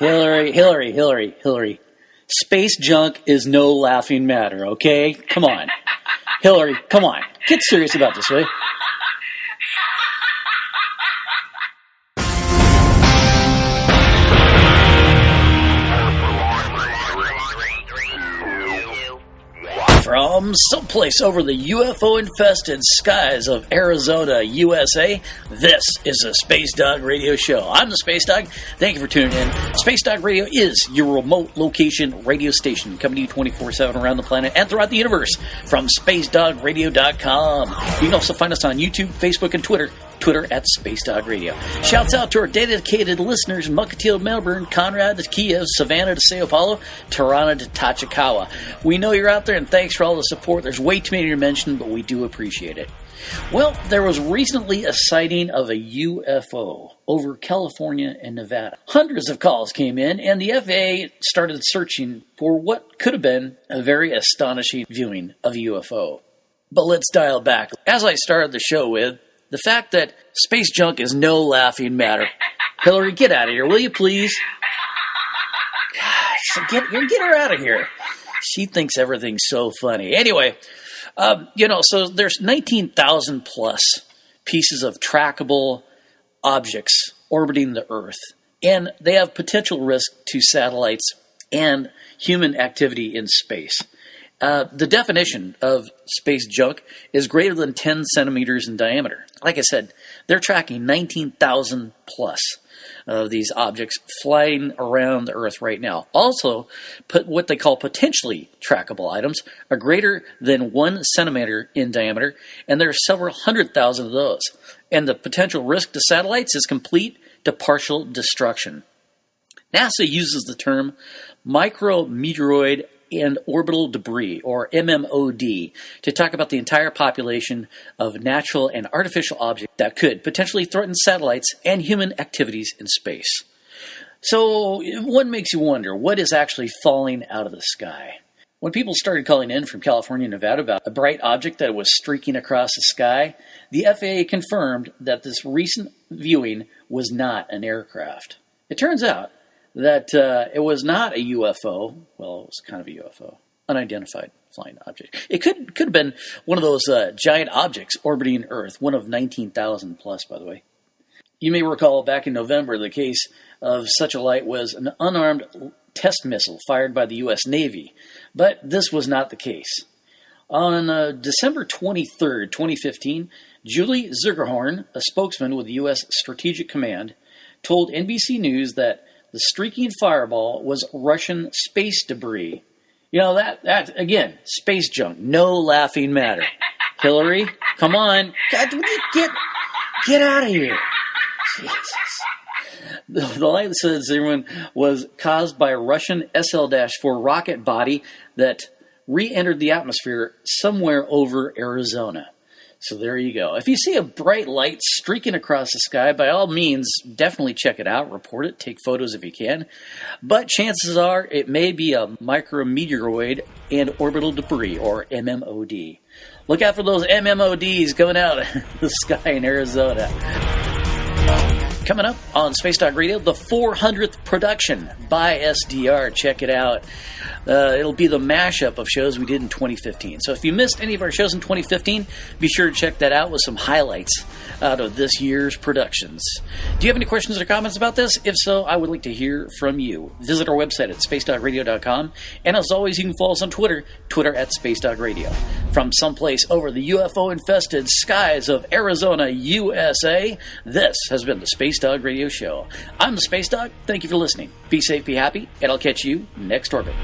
Hillary. Space junk is no laughing matter, okay? Come on. Hillary, come on. Get serious about this, will you? From someplace over the UFO-infested skies of Arizona, USA, this is the Space Dog Radio Show. I'm the Space Dog. Thank you for tuning in. Space Dog Radio is your remote location radio station, coming to you 24/7 around the planet and throughout the universe from SpaceDogRadio.com. You can also find us on YouTube, Facebook, and Twitter at Space Dog Radio. Shouts out to our dedicated listeners in Mukilteo, Melbourne, Conrad to Kiev, Savannah to Sao Paulo, Tirana to Tachikawa. We know you're out there, and thanks for all the support. There's way too many to mention, but we do appreciate it. Well, there was recently a sighting of a UFO over California and Nevada. Hundreds of calls came in, and the FAA started searching for what could have been a very astonishing viewing of a UFO. But let's dial back. As I started the show with, the fact that space junk is no laughing matter. Hillary, get out of here, will you please? Gosh, get her out of here. She thinks everything's so funny. Anyway, so there's 19,000 plus pieces of trackable objects orbiting the Earth, and they have potential risk to satellites and human activity in space. The definition of space junk is greater than 10 centimeters in diameter. Like I said, they're tracking 19,000 plus of these objects flying around the Earth right now. Also, what they call potentially trackable items are greater than 1 centimeter in diameter, and there are several 100,000 of those. And the potential risk to satellites is complete to partial destruction. NASA uses the term micrometeoroid and orbital debris, or MMOD, to talk about the entire population of natural and artificial objects that could potentially threaten satellites and human activities in space. So, what makes you wonder, what is actually falling out of the sky? When people started calling in from California and Nevada about a bright object that was streaking across the sky, the FAA confirmed that this recent viewing was not an aircraft. It turns out that it was not a UFO. Well, it was kind of a UFO, unidentified flying object. It could have been one of those giant objects orbiting Earth, one of 19,000 plus, by the way. You may recall back in November, the case of such a light was an unarmed test missile fired by the U.S. Navy, but this was not the case. On December 23rd, 2015, Julie Zurgerhorn, a spokesman with the U.S. Strategic Command, told NBC News that the streaking fireball was Russian space debris. You know, that again, space junk, no laughing matter. Hillary, come on. God, get out of here. Jesus. The light, says everyone, was caused by a Russian SL-4 rocket body that re-entered the atmosphere somewhere over Arizona. So there you go. If you see a bright light streaking across the sky, by all means, definitely check it out, report it, take photos if you can. But chances are it may be a micrometeoroid and orbital debris, or MMOD. Look out for those MMODs coming out of the sky in Arizona. Coming up on Space Dog Radio, the 400th production by SDR. Check it out. It'll be the mashup of shows we did in 2015. So if you missed any of our shows in 2015, be sure to check that out with some highlights out of this year's productions. Do you have any questions or comments about this? If so, I would like to hear from you. Visit our website at spacedogradio.com. And as always, you can follow us on Twitter at SpaceDogRadio. From someplace over the UFO-infested skies of Arizona, USA, this has been the Space Dog Radio Show. I'm the Space Dog. Thank you for listening. Be safe, be happy, and I'll catch you next orbit.